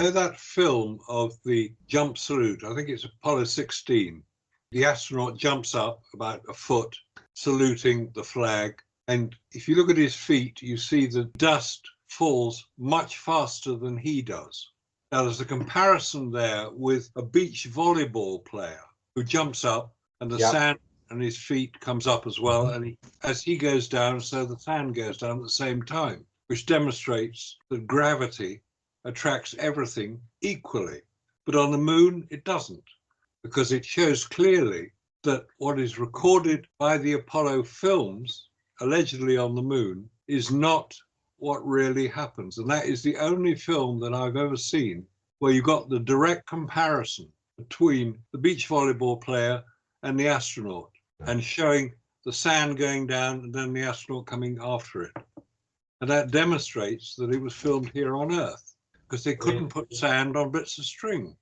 know that film of the jump salute? I think it's Apollo 16. The astronaut jumps up about a foot, saluting the flag. And if you look at his feet, you see the dust falls much faster than he does. Now, there's a comparison there with a beach volleyball player who jumps up and the sand and his feet comes up as well. And as he goes down, so the sand goes down at the same time, which demonstrates that gravity attracts everything equally. But on the moon, it doesn't, because it shows clearly that what is recorded by the Apollo films, allegedly on the moon, is not what really happens. And that is the only film that I've ever seen where you got the direct comparison between the beach volleyball player and the astronaut, and showing the sand going down and then the astronaut coming after it. And that demonstrates that it was filmed here on Earth, because they couldn't put sand on bits of string.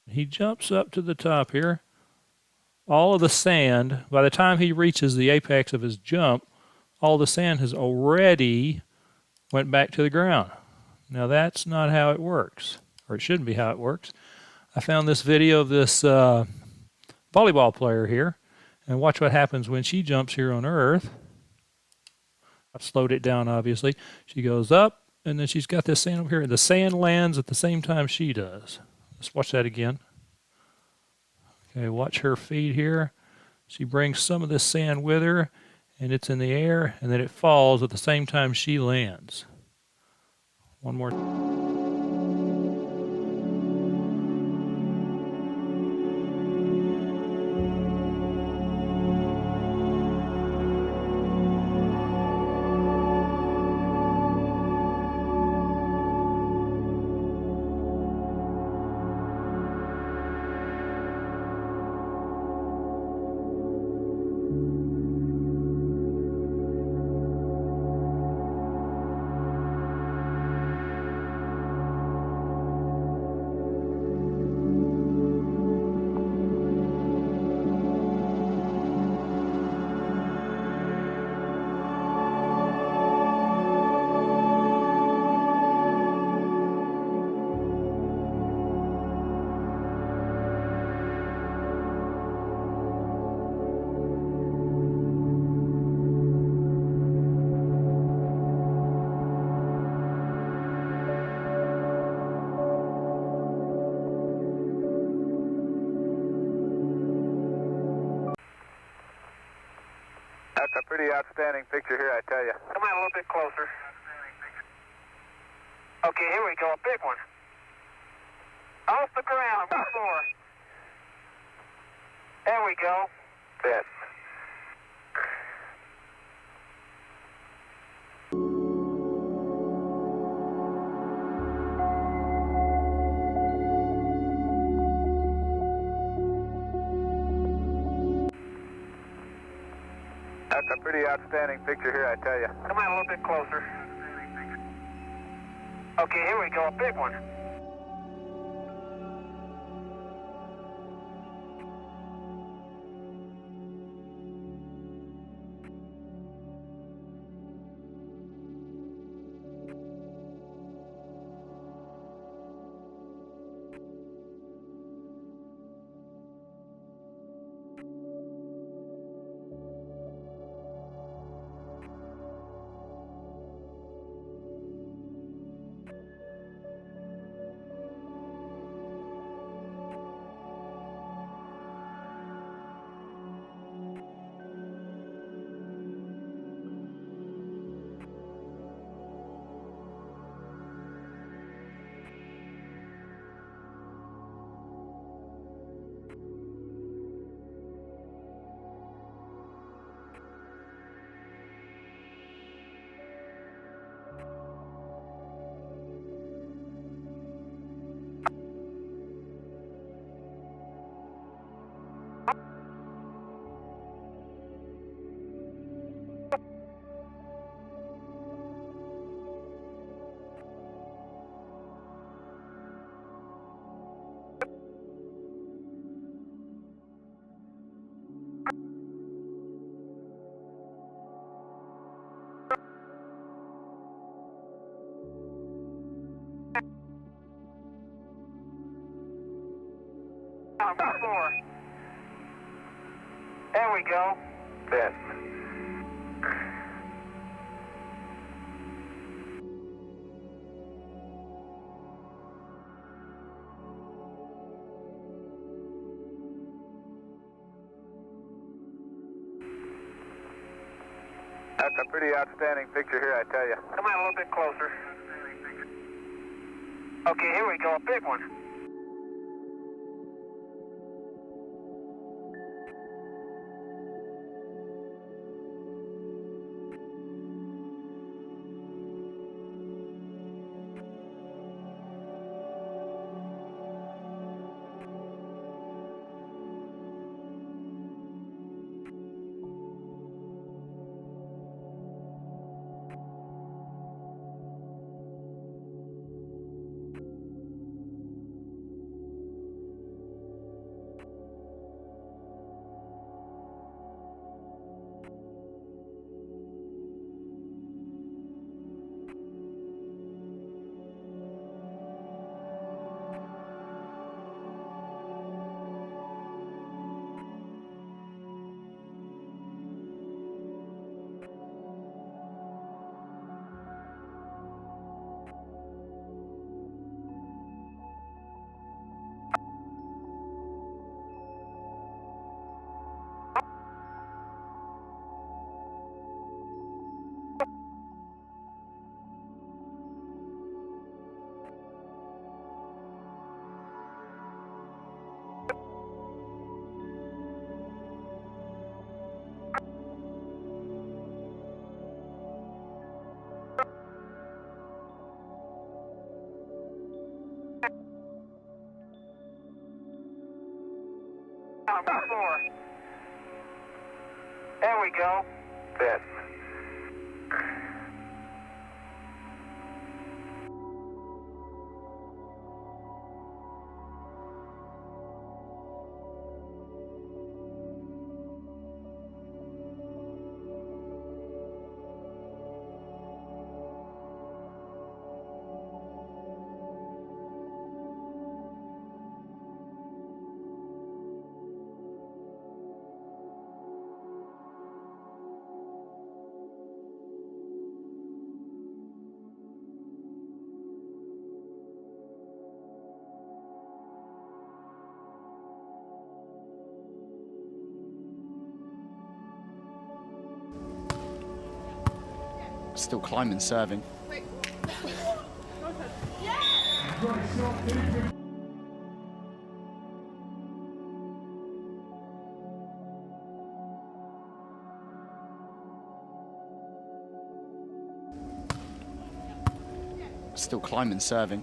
He jumps up to the top here. All of the sand, by the time he reaches the apex of his jump, all the sand has already went back to the ground. Now that's not how it works, or it shouldn't be how it works. I found this video of this volleyball player here, and watch what happens when she jumps here on Earth. I've slowed it down, obviously. She goes up, and then she's got this sand over here, and the sand lands at the same time she does. Let's watch that again. Okay, watch her feet here. She brings some of this sand with her, and it's in the air, and then it falls at the same time she lands. One more. That's a pretty outstanding picture here, I tell you. Come on a little bit closer. Okay, here we go, a big one. Off the ground, on the floor. There we go. Yes. That's a pretty outstanding picture here, I tell you. Come on a little bit closer. Okay, here we go, a big one. On the floor. There we go. Set. That's a pretty outstanding picture here, I tell you. Come on a little bit closer. Okay, here we go, a big one. On the floor. There we go. Set. Still climbing, serving. Still climbing, serving.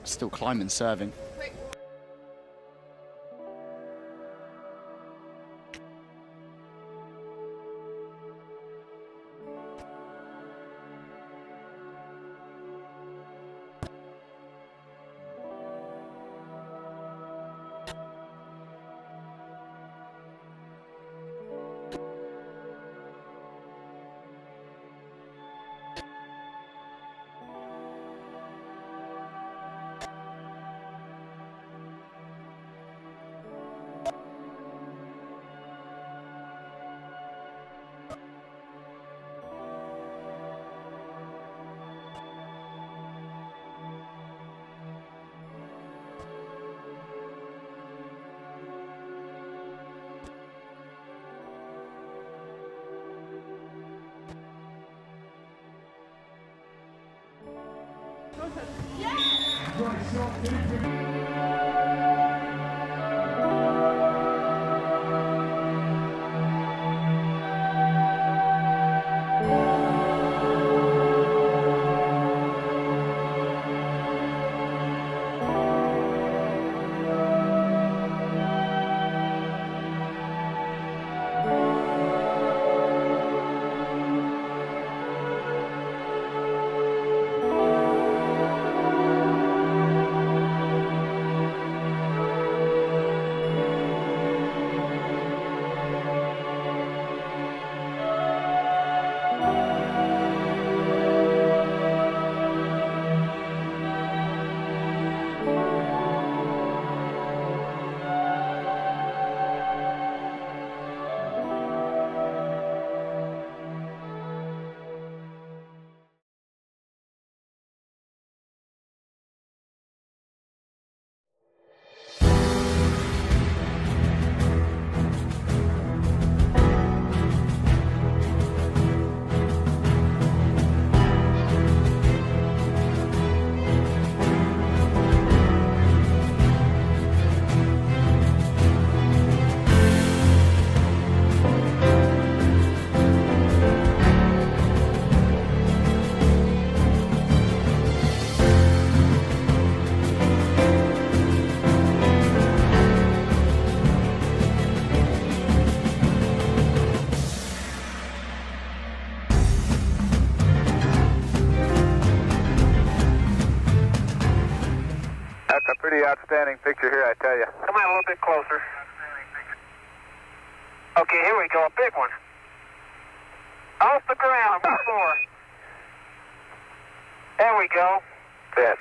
Still climbing, serving. That's a pretty outstanding picture here, I tell you. Come on a little bit closer. Okay, here we go, a big one. Off the ground, one more. There we go. Yes.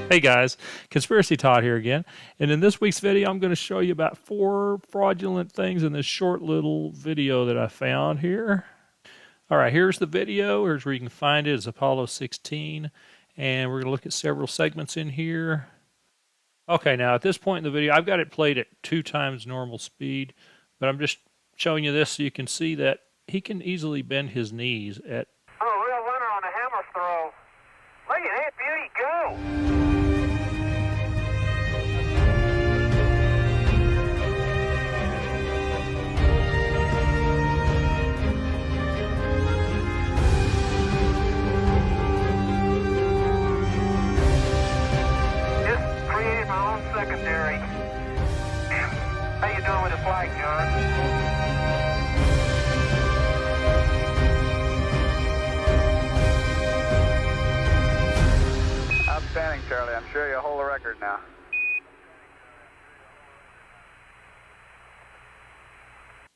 Hey guys, Conspiracy Todd here again, and in this week's video I'm going to show you about 4 fraudulent things in this short little video that I found here. Alright, here's the video. Here's where you can find it. It's Apollo 16, and we're going to look at several segments in here. Okay, now at this point in the video I've got it played at 2 times normal speed, but I'm just showing you this so you can see that he can easily bend his knees at... Oh, a real runner on a hammer throw. Look at that beauty go. Just created my own secondary. How you doing with the flag, John? Outstanding, Charlie. I'm sure you'll hold the record now.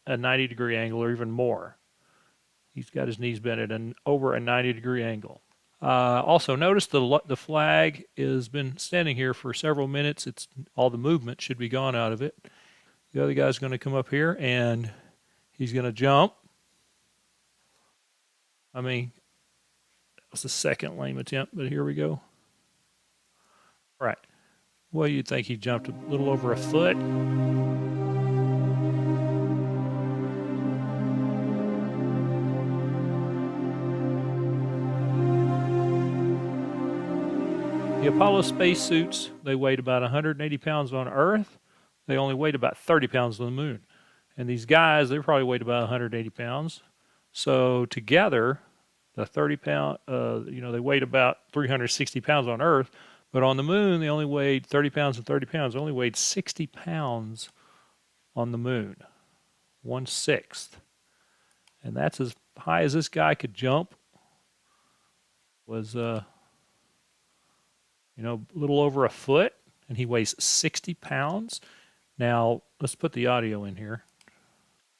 A 90-degree angle or even more. He's got his knees bent at over a 90-degree angle. Also, notice the flag has been standing here for several minutes. All the movement should be gone out of it. The other guy's going to come up here and he's going to jump. I mean, that was the second lame attempt, but here we go. Right. Well, you'd think he jumped a little over a foot. The Apollo spacesuits, they weighed about 180 pounds on Earth. They only weighed about 30 pounds on the moon. And these guys, they probably weighed about 180 pounds. So together, the 30-pound, they weighed about 360 pounds on Earth. But on the moon, they only weighed 30 pounds and 30 pounds. They only weighed 60 pounds on the moon. 1/6. And that's as high as this guy could jump. Was, a little over a foot. And he weighs 60 pounds. Now, let's put the audio in here.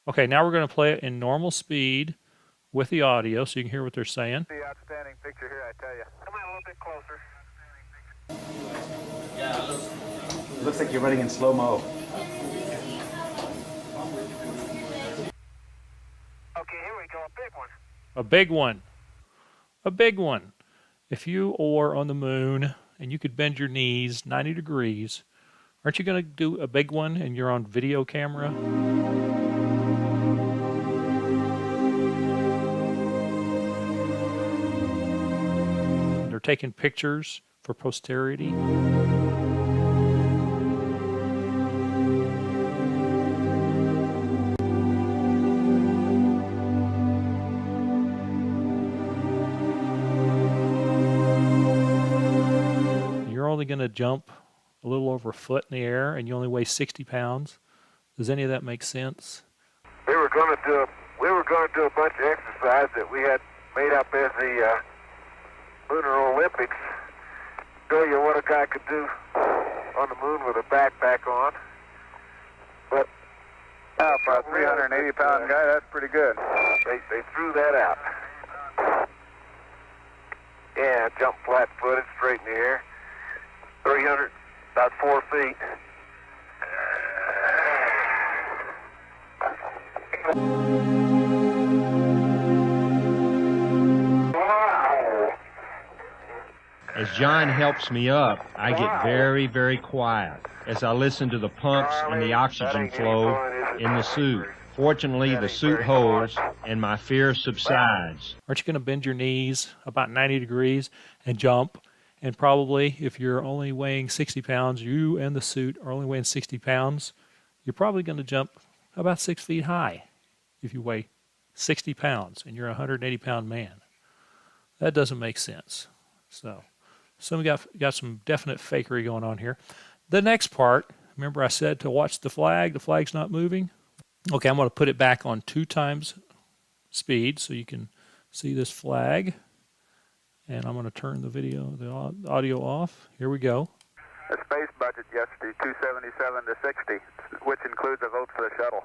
Okay, now we're going to play it in normal speed with the audio so you can hear what they're saying. The outstanding picture here, I tell you. Come in a little bit closer. Yeah, looks like you're running in slow-mo. Okay, here we go. A big one. A big one. A big one. If you were on the moon and you could bend your knees 90 degrees, aren't you going to do a big one and you're on video camera? They're taking pictures for posterity. You're only going to jump a little over a foot in the air and you only weigh 60 pounds. Does any of that make sense? We were going to do a bunch of exercise that we had made up as the Lunar Olympics. Show you what a guy could do on the moon with a backpack on. But for a 380-pound guy, that's pretty good. They threw that out. Yeah, jump flat-footed, straight in the air. 300, about 4 feet. As John helps me up, I get very, very quiet as I listen to the pumps and the oxygen flow in the suit. Fortunately, the suit holds and my fear subsides. Aren't you going to bend your knees about 90 degrees and jump? And probably, if you're only weighing 60 pounds, you and the suit are only weighing 60 pounds, you're probably going to jump about 6 feet high if you weigh 60 pounds and you're a 180-pound man. That doesn't make sense. So we got some definite fakery going on here. The next part, remember I said to watch the flag. The flag's not moving. Okay, I'm going to put it back on 2 times speed so you can see this flag. And I'm going to turn the audio off. Here we go. The space budget yesterday, 277 to 60, which includes a vote for the shuttle.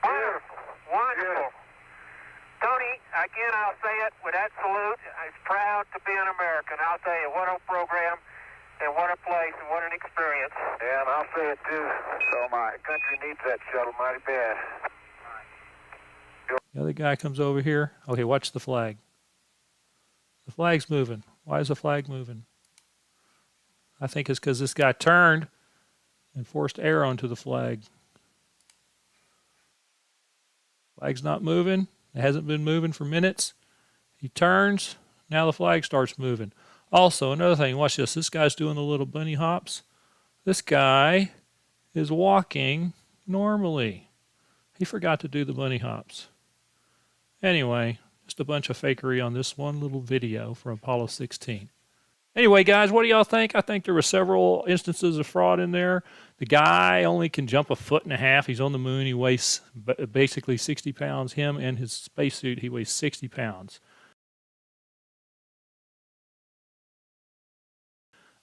Wonderful. Wonderful. Tony, again, I'll say it with that salute. I'm proud to be an American. I'll tell you, what a program and what a place and what an experience. Yeah, and I'll say it too. So my country needs that shuttle mighty bad. The other guy comes over here. Okay, watch the flag. The flag's moving. Why is the flag moving? I think it's because this guy turned and forced air onto the flag. Flag's not moving. It hasn't been moving for minutes. He turns. Now the flag starts moving. Also, another thing, watch this. This guy's doing the little bunny hops. This guy is walking normally. He forgot to do the bunny hops. Anyway, just a bunch of fakery on this one little video from Apollo 16. Anyway, guys, what do y'all think? I think there were several instances of fraud in there. The guy only can jump 1.5 feet. He's on the moon. He weighs basically 60 pounds. Him and his spacesuit, he weighs 60 pounds.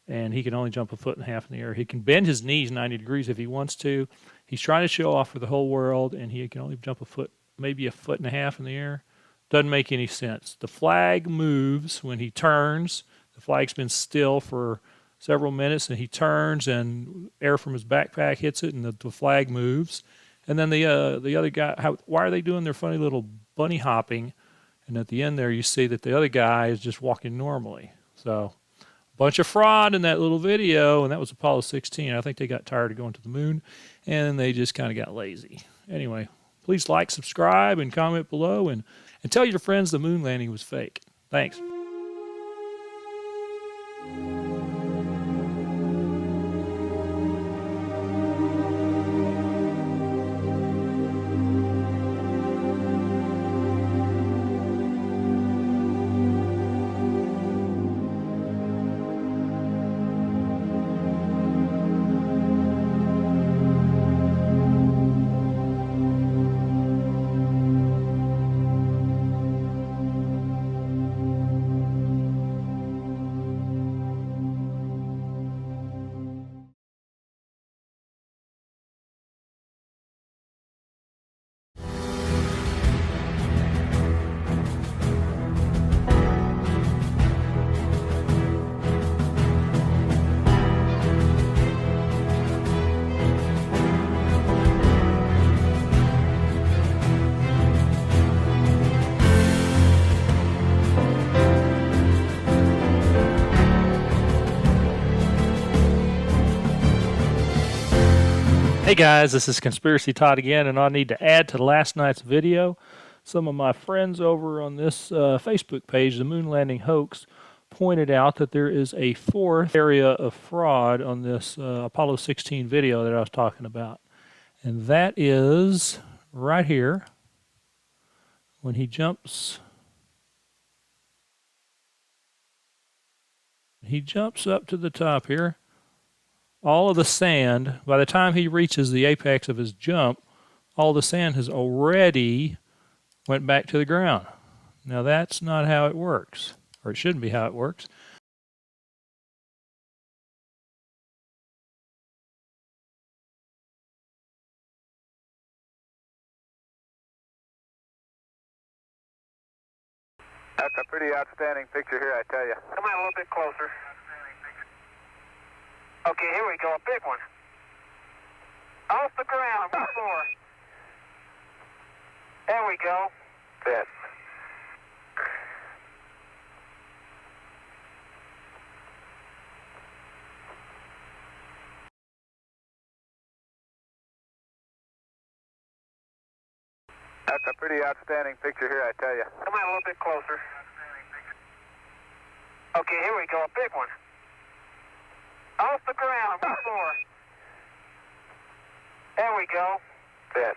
and he can only jump 1.5 feet in the air. He can bend his knees 90 degrees if he wants to. He's trying to show off for the whole world, and he can only jump 1 foot, maybe 1.5 feet in the air. Doesn't make any sense. The flag moves when he turns. The flag's been still for several minutes, and he turns, and air from his backpack hits it, and the flag moves. And then the other guy, why are they doing their funny little bunny hopping? And at the end there, you see that the other guy is just walking normally. So a bunch of fraud in that little video, and that was Apollo 16. I think they got tired of going to the moon, and they just kind of got lazy. Anyway, please like, subscribe, and comment below, and tell your friends the moon landing was fake. Thanks. Hey guys, this is Conspiracy Todd again, and I need to add to last night's video. Some of my friends over on this Facebook page, the Moon Landing Hoax, pointed out that there is a fourth area of fraud on this Apollo 16 video that I was talking about. And that is right here when he jumps. He jumps up to the top here. All of the sand, by the time he reaches the apex of his jump, all the sand has already went back to the ground. Now that's not how it works, or it shouldn't be how it works. That's a pretty outstanding picture here, I tell you. Come on a little bit closer. Okay, here we go, a big one. Off the ground, on the floor. There we go. Yes. That's a pretty outstanding picture here, I tell you. Come on a little bit closer. Okay, here we go, a big one. Off the ground, on the floor. There we go. Yes.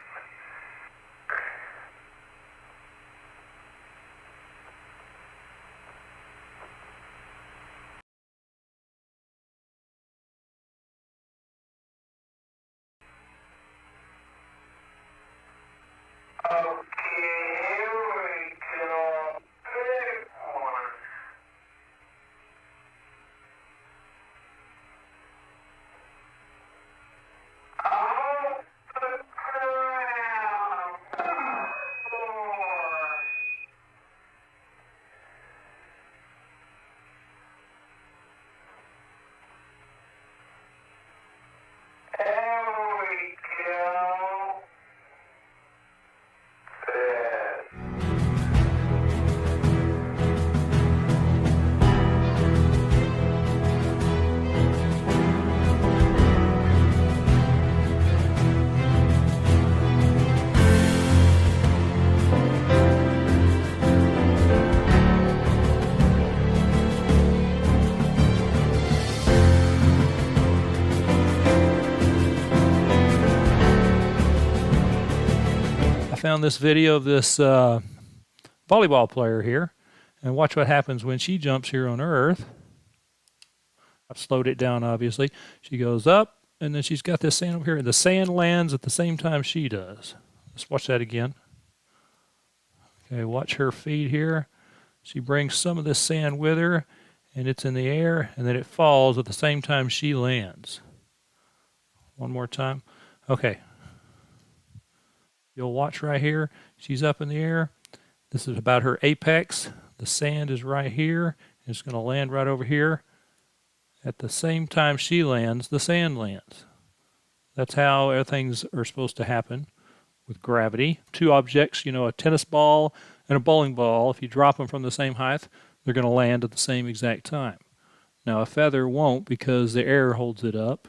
Found this video of this volleyball player here, and watch what happens when she jumps here on Earth. I've slowed it down, obviously. She goes up, and then she's got this sand over here, and the sand lands at the same time she does. Let's watch that again. Okay, watch her feet here. She brings some of this sand with her, and it's in the air, and then it falls at the same time she lands. One more time. Okay. You'll watch right here. She's up in the air. This is about her apex. The sand is right here. It's going to land right over here. At the same time she lands, the sand lands. That's how things are supposed to happen with gravity. Two objects, a tennis ball and a bowling ball, if you drop them from the same height, they're going to land at the same exact time. Now, a feather won't because the air holds it up.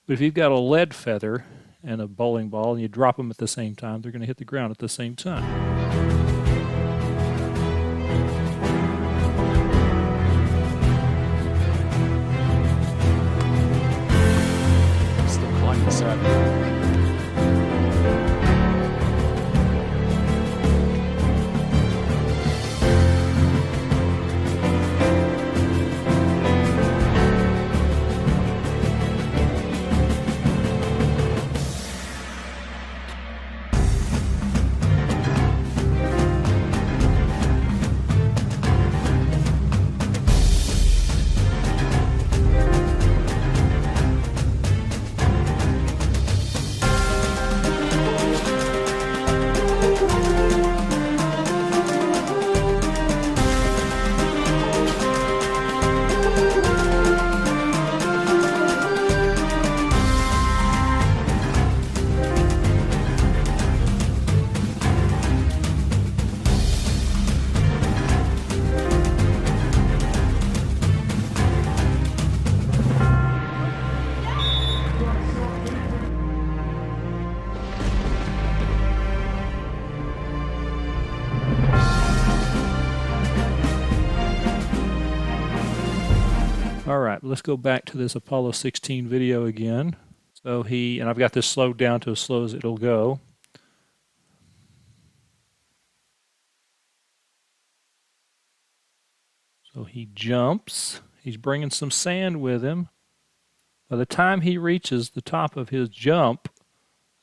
But if you've got a lead feather and a bowling ball and you drop them at the same time, they're going to hit the ground at the same time. Still climbing 7. All right, let's go back to this Apollo 16 video again. So and I've got this slowed down to as slow as it'll go. So he jumps. He's bringing some sand with him. By the time he reaches the top of his jump,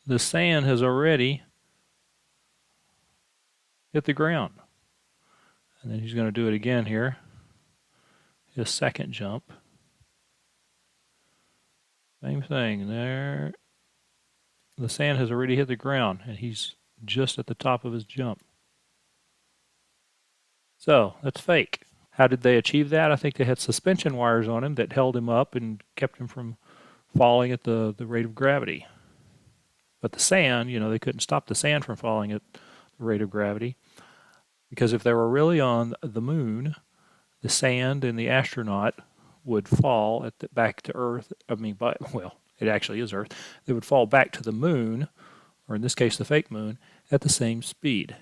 the sand has already hit the ground. And then he's going to do it again here. His second jump. Same thing there. The sand has already hit the ground and he's just at the top of his jump. So that's fake. How did they achieve that? I think they had suspension wires on him that held him up and kept him from falling at the rate of gravity. But the sand, they couldn't stop the sand from falling at the rate of gravity. Because if they were really on the moon, the sand and the astronaut would fall back to Earth. It actually is Earth. They would fall back to the moon, or in this case, the fake moon, at the same speed.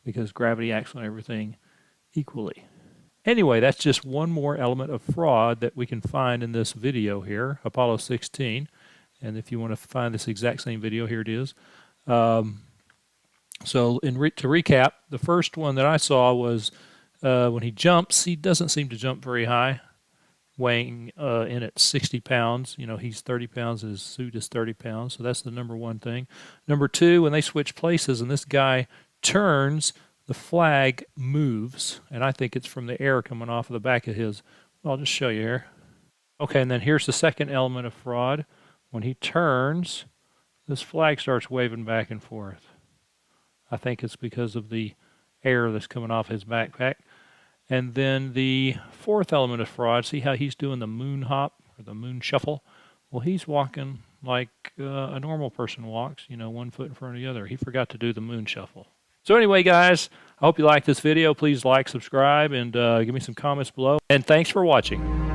Because gravity acts on everything equally. Anyway, that's just one more element of fraud that we can find in this video here, Apollo 16. And if you want to find this exact same video, here it is. So to recap, the first one that I saw was when he jumps, he doesn't seem to jump very high, weighing in at 60 pounds. He's 30 pounds, his suit is 30 pounds. So that's the number one thing. Number two, when they switch places and this guy turns, the flag moves, and I think it's from the air coming off of the back of his. I'll just show you here. Okay, and then here's the second element of fraud. when he turns, this flag starts waving back and forth. I think it's because of the air that's coming off his backpack. And then the fourth element of fraud, see how he's doing the moon hop or the moon shuffle? Well, he's walking like a normal person walks, you know, one foot in front of the other. He forgot to do the moon shuffle. So anyway, guys, I hope you liked this video. Please like, subscribe, and give me some comments below. And thanks for watching.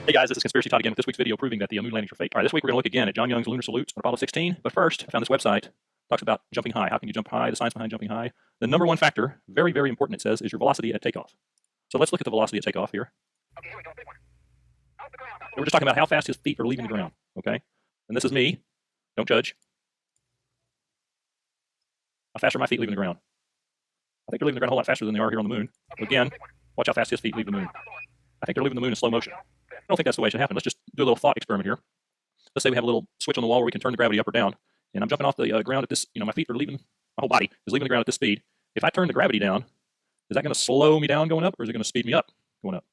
Hey guys, this is Conspiracy Todd again with this week's video proving that the moon landings are fake. All right, this week we're going to look again at John Young's lunar salutes on Apollo 16. But first, I found this website. It talks about jumping high. How can you jump high? The science behind jumping high. The number one factor, very, very important, it says, is your velocity at takeoff. So let's look at the velocity at takeoff here. Okay, here we go. Big one. Off the ground. We're just talking about how fast his feet are leaving the ground, okay? And this is me. Don't judge. How fast are my feet leaving the ground? I think they're leaving the ground a whole lot faster than they are here on the moon. Again, watch how fast his feet leave the moon. I think they're leaving the moon in slow motion. I don't think that's the way it should happen. Let's just do a little thought experiment here. Let's say we have a little switch on the wall where we can turn the gravity up or down. And I'm jumping off the ground at this, my feet are leaving, my whole body is leaving the ground at this speed. If I turn the gravity down, is that going to slow me down going up, or is it going to speed me up going up?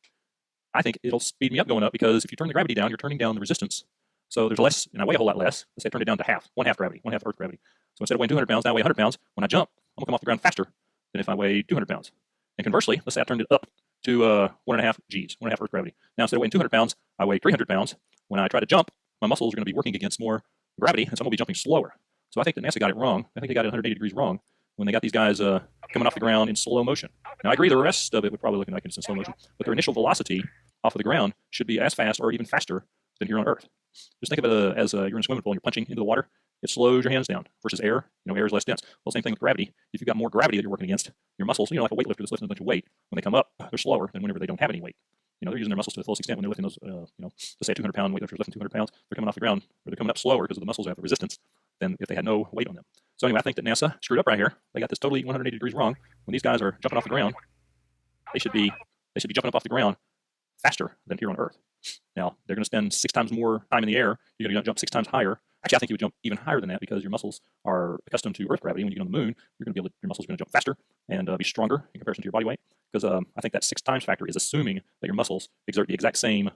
I think it'll speed me up going up, because if you turn the gravity down, you're turning down the resistance. So there's less, and I weigh a whole lot less. Let's say I turn it down to half, one half gravity, one half Earth gravity. So instead of weighing 200 pounds, now I weigh 100 pounds. When I jump, I'm going to come off the ground faster than if I weigh 200 pounds. And conversely, let's say I turned it up to 1.5 Gs, 1.5 Earth gravity. Now instead of weighing 200 pounds, I weigh 300 pounds. When I try to jump, my muscles are going to be working against more gravity, and so I'm going to be jumping slower. So I think that NASA got it wrong. I think they got it 180 degrees wrong when they got these guys coming off the ground in slow motion. Now I agree the rest of it would probably look like it's in slow motion, but their initial velocity off of the ground should be as fast or even faster than here on Earth. Just think of it as you're in a swimming pool and you're punching into the water. It slows your hands down versus air. Air is less dense. Well, same thing with gravity. If you've got more gravity that you're working against, your muscles, like a weightlifter that's lifting a bunch of weight, when they come up, they're slower than whenever they don't have any weight. They're using their muscles to the fullest extent when they're lifting those, let's say a 200-pound weightlifter is lifting 200 pounds, they're coming off the ground, or they're coming up slower because the muscles have the resistance than if they had no weight on them. So anyway, I think that NASA screwed up right here. They got this totally 180 degrees wrong. When these guys are jumping off the ground, they should be jumping up off the ground faster than here on Earth. Now, they're going to spend 6 times more time in the air. You're going to jump 6 times higher. Actually, I think you would jump even higher than that, because your muscles are accustomed to Earth gravity. When you get on the moon, you're going to be able to, your muscles are going to jump faster and be stronger in comparison to your body weight. Because I think that 6 times factor is assuming that your muscles exert the exact same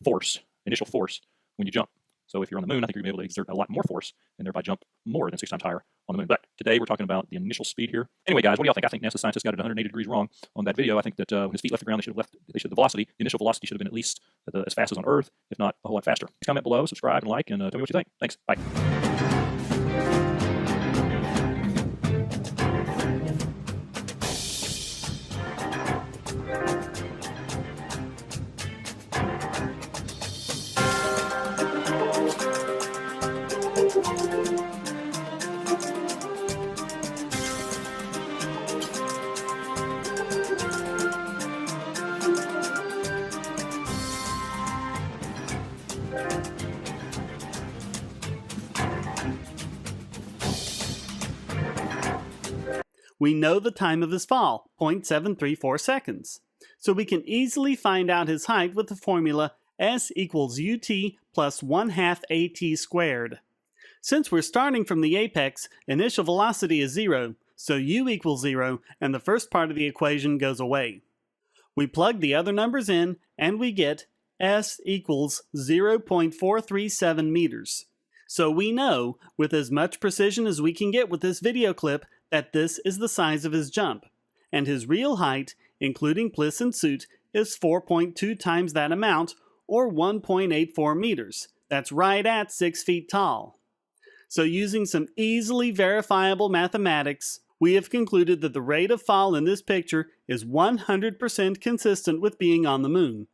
force, initial force, when you jump. So if you're on the moon, I think you're going to be able to exert a lot more force and thereby jump more than 6 times higher on the moon. But today we're talking about the initial speed here. Anyway, guys, what do y'all think? I think NASA scientists got it 180 degrees wrong on that video. I think that when his feet left the ground, the velocity, the initial velocity should have been at least as fast as on Earth, if not a whole lot faster. Comment below, subscribe and like, and tell me what you think. Thanks. Bye. We know the time of his fall, 0.734 seconds. So we can easily find out his height with the formula S equals UT plus 1/2 AT squared. Since we're starting from the apex, initial velocity is 0, so U equals 0, and the first part of the equation goes away. We plug the other numbers in, and we get S equals 0.437 meters. So we know, with as much precision as we can get with this video clip, that this is the size of his jump, and his real height, including pliss and suit, is 4.2 times that amount, or 1.84 meters. That's right at 6 feet tall. So using some easily verifiable mathematics, we have concluded that the rate of fall in this picture is 100% consistent with being on the moon.